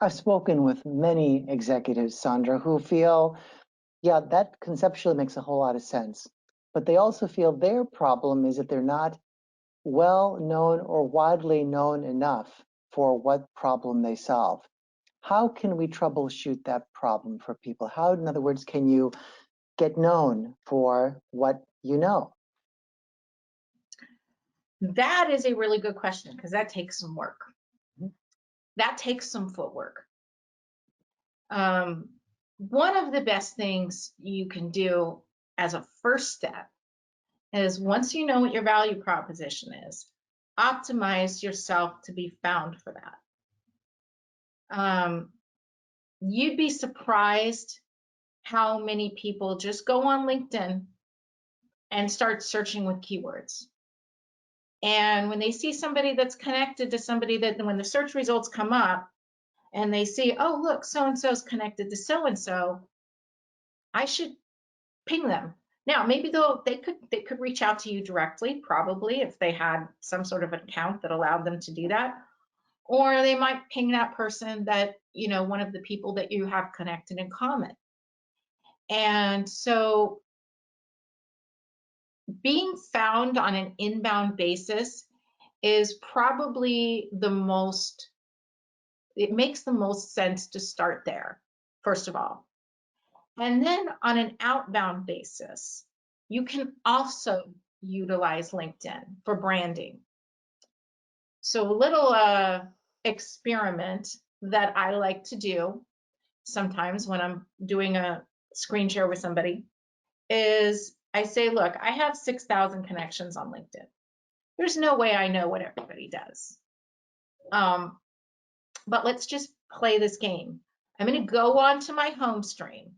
I've spoken with many executives, Saundra, who feel, yeah, that conceptually makes a whole lot of sense. But they also feel their problem is that they're not well known or widely known enough for what problem they solve. How can we troubleshoot that problem for people? How, in other words, can you get known for what you know? That is a really good question, because that takes some work. That takes some footwork. One of the best things you can do as a first step is, once you know what your value proposition is, optimize yourself to be found for that. You'd be surprised how many people just go on LinkedIn and start searching with keywords. And when they see somebody that's connected to somebody, that when the search results come up and they see, oh, look, so-and-so's connected to so-and-so, I should ping them. Now, maybe they could reach out to you directly, probably, if they had some sort of account that allowed them to do that. Or they might ping that person that, one of the people that you have connected in common. And so being found on an inbound basis is probably it makes the most sense to start there, first of all. And then on an outbound basis, you can also utilize LinkedIn for branding. So a little experiment that I like to do sometimes when I'm doing a screen share with somebody is I say, look, I have 6,000 connections on LinkedIn. There's no way I know what everybody does. But let's just play this game. I'm going to go onto my home stream.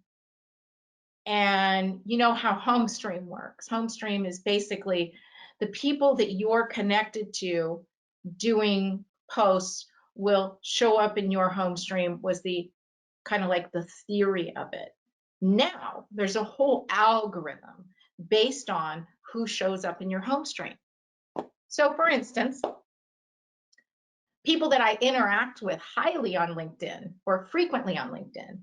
And you know how home stream works. Home stream is basically the people that you're connected to doing posts will show up in your home stream, was the kind of like the theory of it. Now there's a whole algorithm based on who shows up in your home stream. So for instance, people that I interact with highly on LinkedIn or frequently on LinkedIn,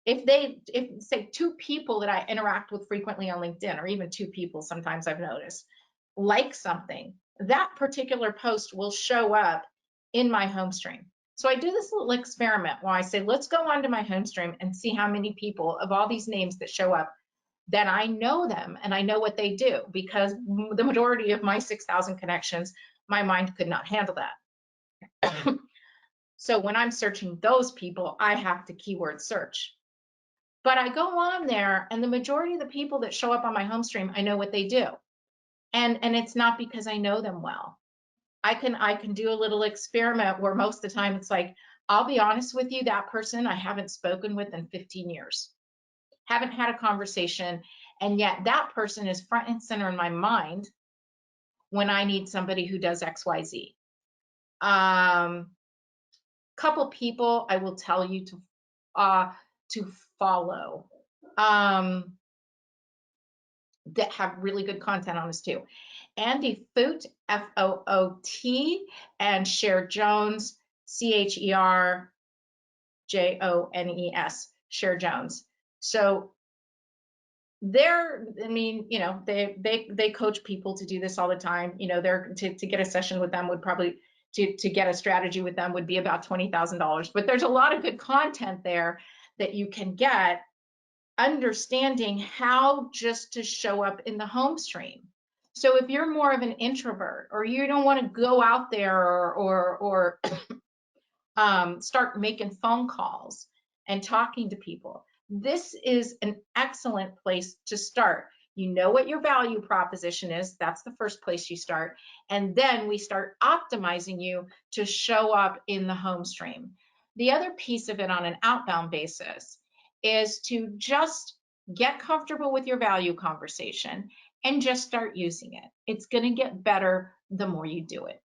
if say 2 people that I interact with frequently on LinkedIn, or even 2 people sometimes I've noticed, like something, that particular post will show up in my home stream. So I do this little experiment where I say, let's go onto my home stream and see how many people of all these names that show up that I know them and I know what they do, because the majority of my 6,000 connections, my mind could not handle that. So when I'm searching those people, I have to keyword search. But I go on there, and the majority of the people that show up on my home stream, I know what they do. And it's not because I know them well. I can do a little experiment where most of the time it's like, I'll be honest with you, that person I haven't spoken with in 15 years, haven't had a conversation, and yet that person is front and center in my mind when I need somebody who does XYZ. Couple people I will tell you to follow that have really good content on this too. Andy Foot, F-O-O-T, and Cher Jones, C-H-E-R-J-O-N-E-S, Cher Jones. So they coach people to do this all the time. They're to get a session with them would probably to get a strategy with them would be about $20,000. But there's a lot of good content there that you can get, understanding how just to show up in the home stream. So if you're more of an introvert, or you don't want to go out there or start making phone calls and talking to people, this is an excellent place to start. You know what your value proposition is. That's the first place you start. And then we start optimizing you to show up in the home stream. The other piece of it on an outbound basis is to just get comfortable with your value conversation and just start using it. It's going to get better the more you do it.